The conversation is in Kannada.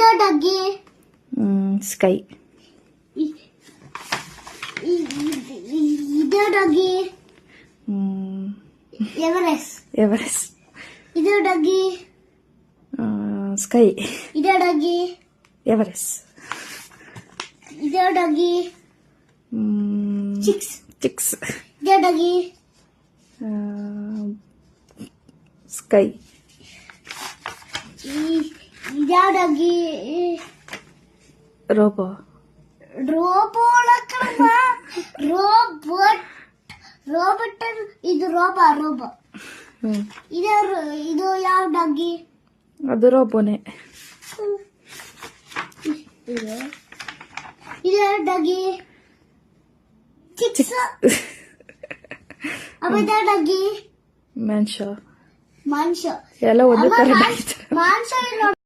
ಇದು ಡಗ್ಗಿ. ಸ್ಕೈ. ಇದು ಡಗ್ಗಿ. ಎವರೆಸ್ಟ್. ಇದು ಡಗ್ಗಿ. ಸ್ಕೈ. ಇದು ಡಗ್ಗಿ. ಎವರೆಸ್ಟ್. ಇದು ಡಗ್ಗಿ. ಚಿಕ್ಸ್. ಇದು ಡಗ್ಗಿ. ಸ್ಕೈ. ಇದು ಡಗ್ಗಿ. ರೋಬೋ. ರೋಬೋಟ್. ಇದು ರೋಬೋ. ಇದು ಯಾವ ಡಗ್ಗಿ? ಅದು ರೋಬೋನೆ. ಇದು ಡಗ್ಗಿ. ಚಿಕ್ಸ್. ಇದು ಡಗ್ಗಿ. ಮನುಷ್ಯ ಮನುಷ್ಯ ಎಲ್ಲ ಒಂದೇ ತರ ಮನುಷ್ಯ